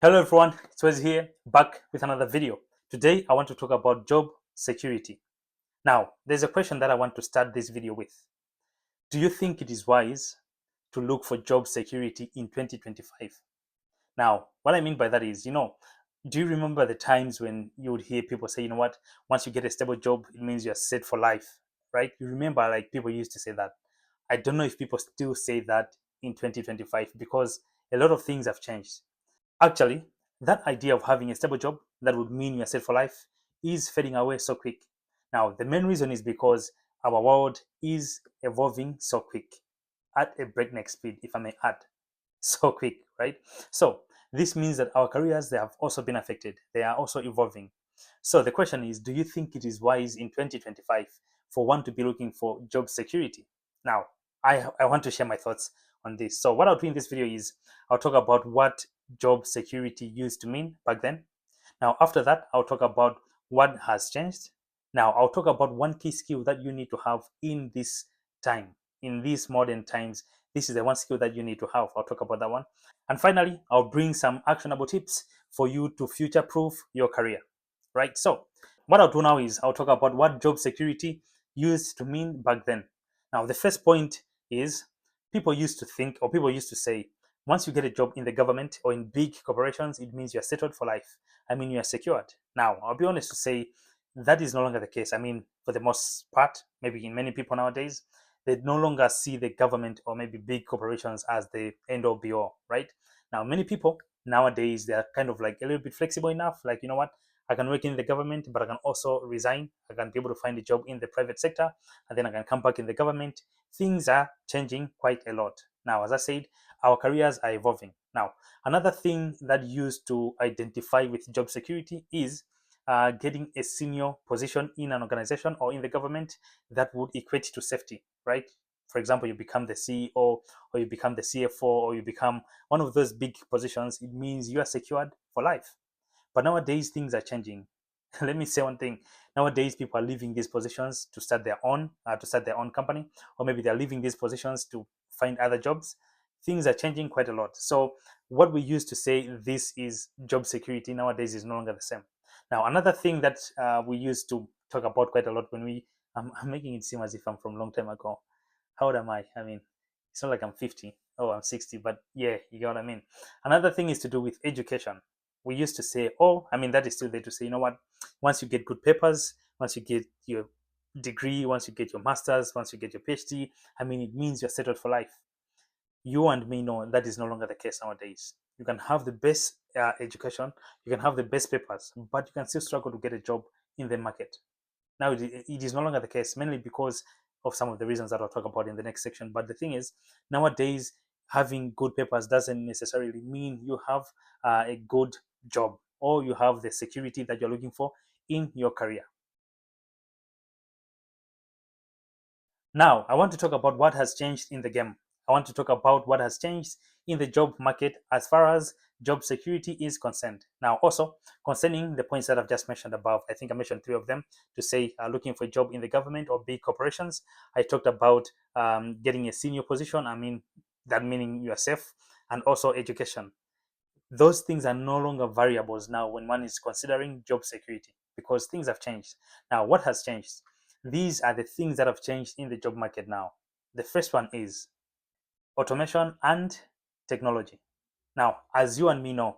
Hello everyone, it's Wes here, back with another video. Today I want to talk about job security. Now, there's a question that I want to start this video with. Do you think it is wise to look for job security in 2025? Now, what I mean by that is, do you remember the times when you would hear people say, once you get a stable job, it means you're set for life, right? You remember like people used to say that. I don't know if people still say that in 2025 because a lot of things have changed. Actually, that idea of having a stable job that would mean you're set for life is fading away so quick. Now, the main reason is because our world is evolving so quick at a breakneck speed, if I may add. So quick, right? So, this means that our careers they have also been affected. They are also evolving. So, the question is, do you think it is wise in 2025 for one to be looking for job security? Now, I want to share my thoughts on this. So, what I'll do in this video is I'll talk about what job security used to mean back then. Now, after that, I'll talk about what has changed. Now, I'll talk about one key skill that you need to have in this time, in these modern times. This is the one skill that you need to have. I'll talk about that one. And finally, I'll bring some actionable tips for you to future proof your career, right? So, what I'll do now is I'll talk about what job security used to mean back then. Now, the first point is people used to think or people used to say, once you get a job in the government or in big corporations, it means you're settled for life. I mean, you're secured. Now, I'll be honest to say that is no longer the case. I mean, for the most part, maybe in many people nowadays, they no longer see the government or maybe big corporations as the end all be all, right? Now, many people nowadays, they're kind of like a little bit flexible enough. Like, you know what? I can work in the government, but I can also resign. I can be able to find a job in the private sector, and then I can come back in the government. Things are changing quite a lot. Now, as I said, our careers are evolving. Now, another thing that used to identify with job security is getting a senior position in an organization or in the government that would equate to safety, right? For example, you become the CEO or you become the CFO or you become one of those big positions, it means you are secured for life. But nowadays, things are changing. Let me say one thing. Nowadays, people are leaving these positions to start their own company, or maybe they're leaving these positions to find other jobs. Things are changing quite a lot. So, what we used to say this is job security nowadays is no longer the same. Now, another thing that we used to talk about quite a lot when I'm making it seem as if I'm from a long time ago. How old am I? I mean, it's not like I'm 50. Oh, I'm 60, but yeah, you get what I mean. Another thing is to do with education. We used to say, oh, I mean, that is still there to say, you know what? Once you get good papers, once you get your degree, once you get your master's, once you get your PhD, I mean, it means you're settled for life. You and me know that is no longer the case nowadays. You can have the best education, you can have the best papers, but you can still struggle to get a job in the market. Now, it is no longer the case, mainly because of some of the reasons that I'll talk about in the next section. But the thing is, nowadays, having good papers doesn't necessarily mean you have a good job or you have the security that you're looking for in your career. Now, I want to talk about what has changed in the game. I want to talk about what has changed in the job market as far as job security is concerned. Now, also concerning the points that I've just mentioned above, I think I mentioned three of them to say looking for a job in the government or big corporations. I talked about getting a senior position. I mean, that meaning you are safe, and also education. Those things are no longer variables now when one is considering job security because things have changed. Now, what has changed? These are the things that have changed in the job market now. The first one is automation and technology. Now, as you and me know,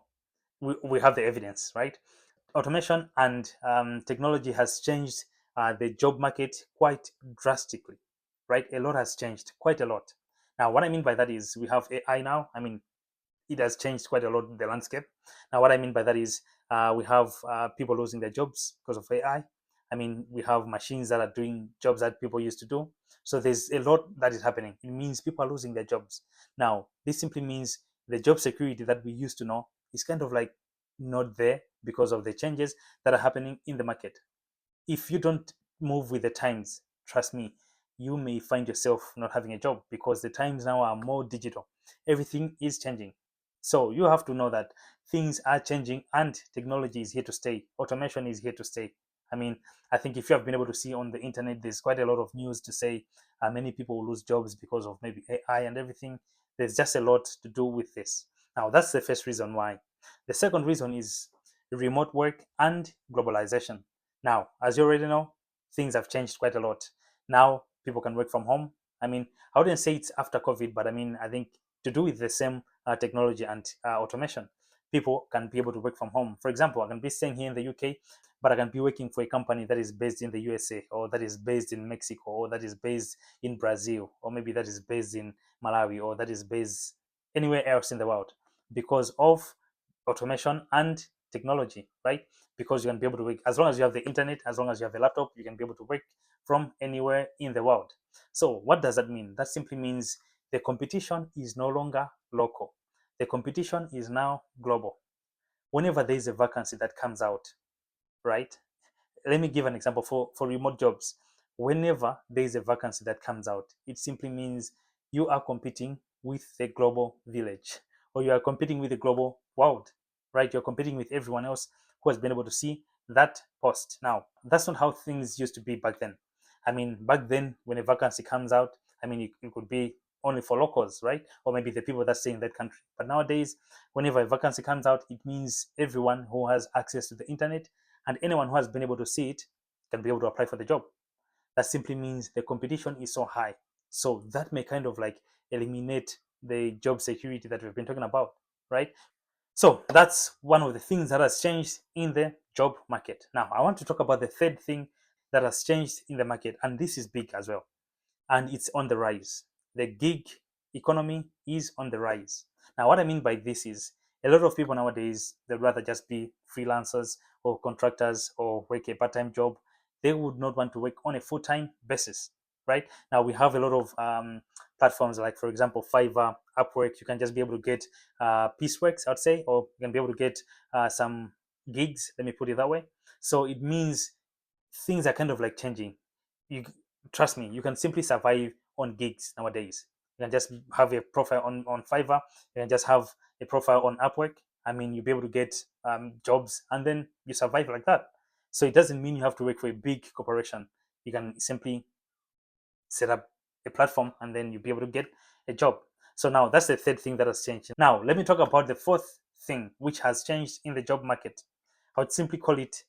we have the evidence, right? Automation and technology has changed the job market quite drastically, right? A lot has changed, quite a lot. Now, what I mean by that is we have AI now. I mean, it has changed quite a lot the landscape. Now, what I mean by that is we have people losing their jobs because of AI. I mean, we have machines that are doing jobs that people used to do. So there's a lot that is happening. It means people are losing their jobs. Now, this simply means the job security that we used to know is kind of like not there because of the changes that are happening in the market. If you don't move with the times, trust me, you may find yourself not having a job because the times now are more digital. Everything is changing. So you have to know that things are changing and technology is here to stay. Automation is here to stay. I mean, I think if you have been able to see on the internet, there's quite a lot of news to say many people will lose jobs because of maybe AI and everything. There's just a lot to do with this. Now, that's the first reason why. The second reason is remote work and globalization. Now, as you already know, things have changed quite a lot. Now people can work from home. I mean, I wouldn't say it's after COVID, but I mean, I think to do with the same technology and automation, people can be able to work from home. For example, I can be staying here in the UK, but I can be working for a company that is based in the USA, or that is based in Mexico, or that is based in Brazil, or maybe that is based in Malawi, or that is based anywhere else in the world because of automation and technology, right? Because you can be able to work as long as you have the internet, as long as you have a laptop, you can be able to work from anywhere in the world. So, what does that mean? That simply means the competition is no longer local, the competition is now global. Whenever there is a vacancy that comes out, right? Let me give an example for remote jobs. Whenever there is a vacancy that comes out, it simply means you are competing with the global village, or you are competing with the global world, right? You're competing with everyone else who has been able to see that post. Now, that's not how things used to be back then. I mean, back then, when a vacancy comes out, I mean, it could be only for locals, right? Or maybe the people that stay in that country. But nowadays, whenever a vacancy comes out, it means everyone who has access to the internet and anyone who has been able to see it can be able to apply for the job. That simply means the competition is so high. So that may kind of like eliminate the job security that we've been talking about, right? So that's one of the things that has changed in the job market. Now, I want to talk about the third thing that has changed in the market, and this is big as well, and it's on the rise. The gig economy is on the rise. Now, what I mean by this is a lot of people nowadays, they'd rather just be freelancers or contractors or work a part time job. They would not want to work on a full time basis, right? Now, we have a lot of platforms like, for example, Fiverr, Upwork. You can just be able to get pieceworks, I'd say, or you can be able to get some gigs, let me put it that way. So it means things are kind of like changing. You trust me, you can simply survive on gigs nowadays. You can just have a profile on Fiverr, you can just have a profile on Upwork. I mean, you'll be able to get jobs and then you survive like that. So it doesn't mean you have to work for a big corporation. You can simply set up a platform and then you'll be able to get a job. So now that's the third thing that has changed. Now let me talk about the fourth thing which has changed in the job market. I would simply call it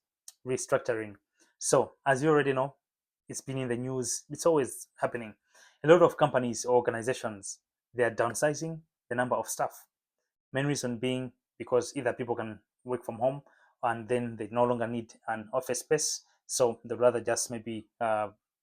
restructuring. So as you already know, it's been in the news, it's always happening. A lot of companies or organizations, they are downsizing the number of staff. Main reason being because either people can work from home and then they no longer need an office space. So they'd rather just maybe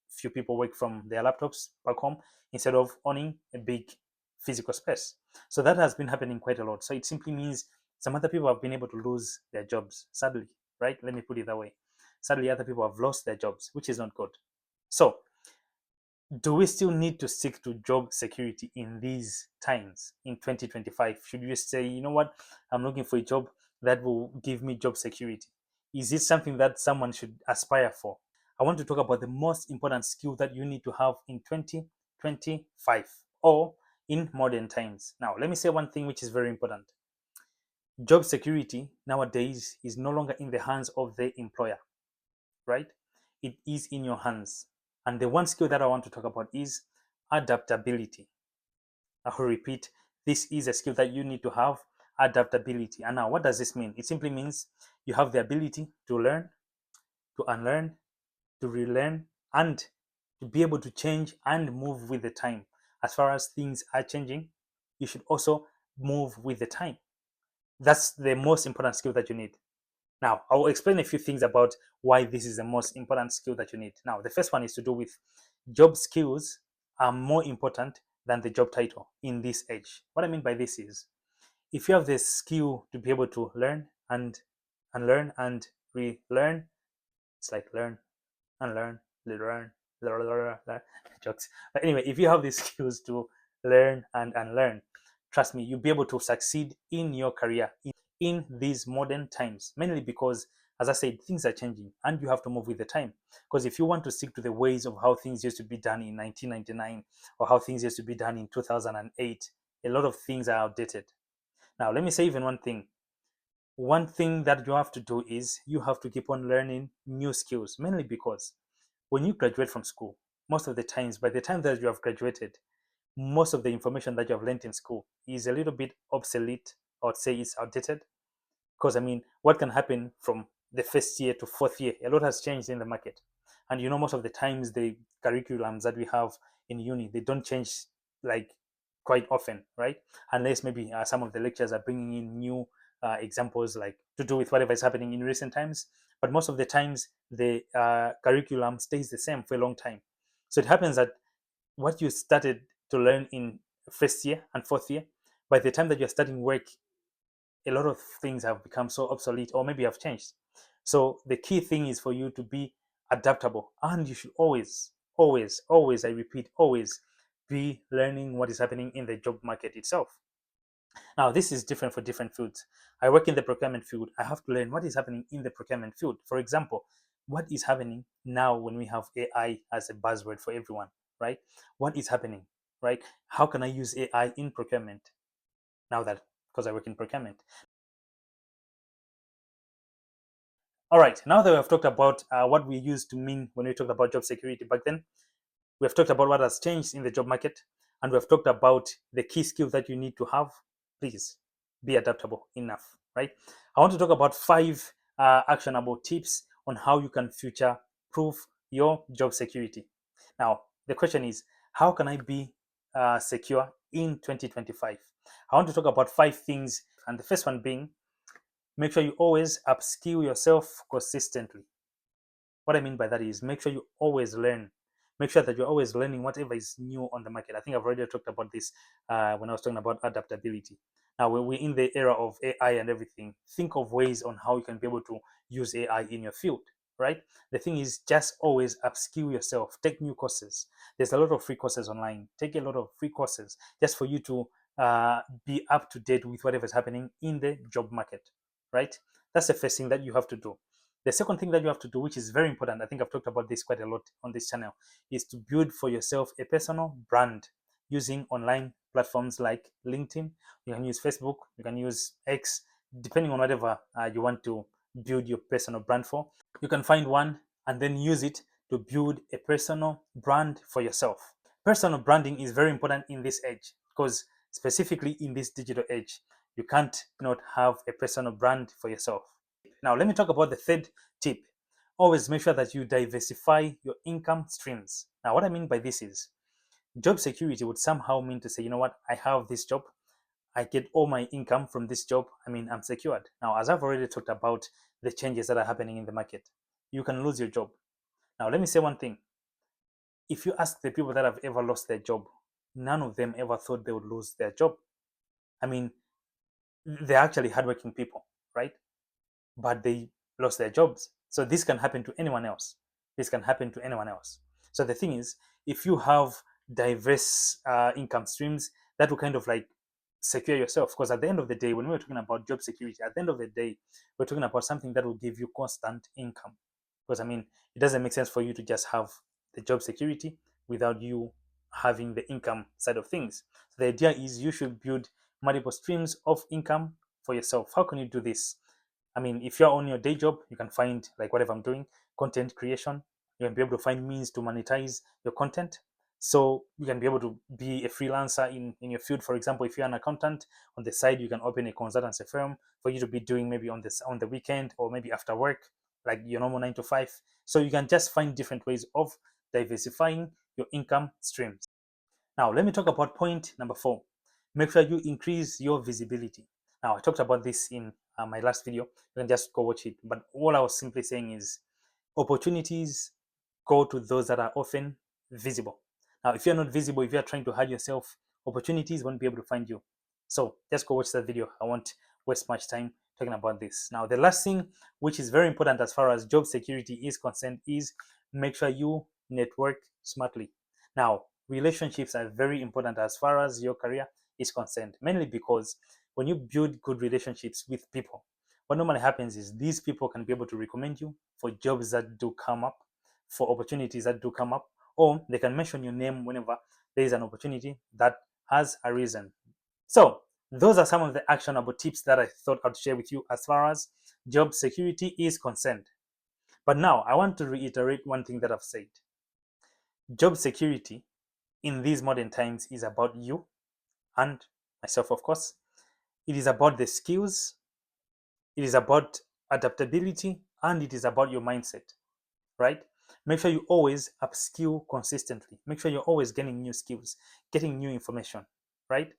few people work from their laptops back home instead of owning a big physical space. So that has been happening quite a lot. So it simply means some other people have been able to lose their jobs, sadly, right? Let me put it that way. Sadly, other people have lost their jobs, which is not good. So do we still need to stick to job security in these times in 2025? Should we say, you know what, I'm looking for a job that will give me job security? Is it something that someone should aspire for? I want to talk about the most important skill that you need to have in 2025 or in modern times. Now, let me say one thing which is very important. Job security nowadays is no longer in the hands of the employer, right? It is in your hands. And the one skill that I want to talk about is adaptability. I will repeat, this is a skill that you need to have, adaptability. And now, what does this mean? It simply means you have the ability to learn, to unlearn, to relearn, and to be able to change and move with the time. As far as things are changing, you should also move with the time. That's the most important skill that you need. Now, I will explain a few things about why this is the most important skill that you need. Now, the first one is to do with job skills are more important than the job title in this age. What I mean by this is if you have the skill to be able to learn and unlearn and relearn, it's like learn, unlearn, learn, learn, jokes. But anyway, if you have the skills to learn and unlearn, trust me, you'll be able to succeed in your career in these modern times, mainly because, as I said, things are changing and you have to move with the time. Because if you want to stick to the ways of how things used to be done in 1999 or how things used to be done in 2008, a lot of things are outdated. Now, let me say even one thing. One thing that you have to do is you have to keep on learning new skills, mainly because when you graduate from school, most of the times, by the time that you have graduated, most of the information that you have learned in school is a little bit obsolete, or say it's outdated. Because I mean, what can happen from the first year to fourth year? A lot has changed in the market, and most of the times the curriculums that we have in uni, they don't change like quite often, right? Unless maybe some of the lectures are bringing in new examples like to do with whatever is happening in recent times. But most of the times the curriculum stays the same for a long time. So it happens that what you started to learn in first year and fourth year, by the time that you're starting work, a lot of things have become so obsolete or maybe have changed. So the key thing is for you to be adaptable, and you should always, I repeat, always be learning what is happening in the job market itself. Now, this is different for different fields. I work in the procurement field. I have to learn what is happening in the procurement field. For example, what is happening now when we have AI as a buzzword for everyone, right? What is happening, right? How can I use AI in procurement now that because I work in procurement? All right, now that we have talked about what we used to mean when we talked about job security back then, we have talked about what has changed in the job market, and we have talked about the key skills that you need to have. Please be adaptable enough, right? I want to talk about 5 actionable tips on how you can future proof your job security. Now, the question is, how can I be secure in 2025? I want to talk about 5 things, and the first one being make sure you always upskill yourself consistently. What I mean by that is make sure you always learn. Make sure that you're always learning whatever is new on the market. I think I've already talked about this when I was talking about adaptability. Now, when we're in the era of AI and everything, think of ways on how you can be able to use AI in your field, right? The thing is just always upskill yourself, take new courses. There's a lot of free courses online. Take a lot of free courses just for you to be up to date with whatever is happening in the job market, right? That's the first thing that you have to do. The second thing that you have to do, which is very important, I think I've talked about this quite a lot on this channel, is to build for yourself a personal brand using online platforms like LinkedIn. You can use Facebook, you can use X, depending on whatever you want to build your personal brand for. You can find one and then use it to build a personal brand for yourself. Personal branding is very important in this age because, specifically in this digital age, you can't not have a personal brand for yourself. Now, let me talk about the third tip. Always make sure that you diversify your income streams. Now, what I mean by this is job security would somehow mean to say, you know what, I have this job, I get all my income from this job. I mean, I'm secured. Now, as I've already talked about the changes that are happening in the market, you can lose your job. Now, let me say one thing. If you ask the people that have ever lost their job, none of them ever thought they would lose their job. I mean, they're actually hardworking people, right? But they lost their jobs. So this can happen to anyone else. This can happen to anyone else. So the thing is, if you have diverse income streams, that will kind of like secure yourself. Because at the end of the day, when we're talking about job security, at the end of the day, we're talking about something that will give you constant income. Because I mean, it doesn't make sense for you to just have the job security without you having the income side of things. So the idea is you should build multiple streams of income for yourself. How can you do this? I mean, if you're on your day job, you can find like whatever I'm doing, content creation. You can be able to find means to monetize your content. So you can be able to be a freelancer in your field. For example, if you're an accountant on the side, you can open a consultancy firm for you to be doing maybe on the weekend or maybe after work, like your normal 9 to 5. So you can just find different ways of diversifying your income streams. Now, let me talk about point number 4. Make sure you increase your visibility. Now, I talked about this in my last video. You can just go watch it. But all I was simply saying is opportunities go to those that are often visible. Now, if you're not visible, if you're trying to hide yourself, opportunities won't be able to find you. So just go watch that video. I won't waste much time talking about this. Now, the last thing, which is very important as far as job security is concerned, is make sure you network smartly. Now, relationships are very important as far as your career is concerned, mainly because when you build good relationships with people, what normally happens is these people can be able to recommend you for jobs that do come up, for opportunities that do come up, or they can mention your name whenever there is an opportunity that has a reason. So, those are some of the actionable tips that I thought I'd share with you as far as job security is concerned. But now, I want to reiterate one thing that I've said. Job security in these modern times is about you and myself, of course. It is about the skills, It is about adaptability and it is about your mindset, right? Make sure you always upskill consistently. Make sure you're always getting new skills, getting new information, right?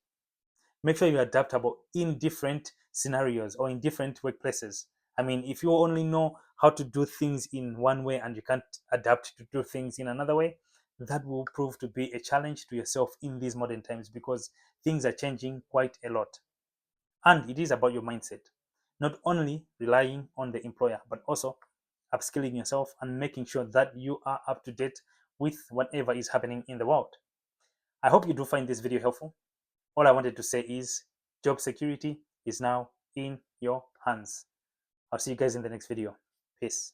Make sure you're adaptable in different scenarios or in different workplaces. I mean, if you only know how to do things in one way and you can't adapt to do things in another way, that will prove to be a challenge to yourself in these modern times because things are changing quite a lot. And it is about your mindset, not only relying on the employer, but also upskilling yourself and making sure that you are up to date with whatever is happening in the world. I hope you do find this video helpful. All I wanted to say is job security is now in your hands. I'll see you guys in the next video. Peace.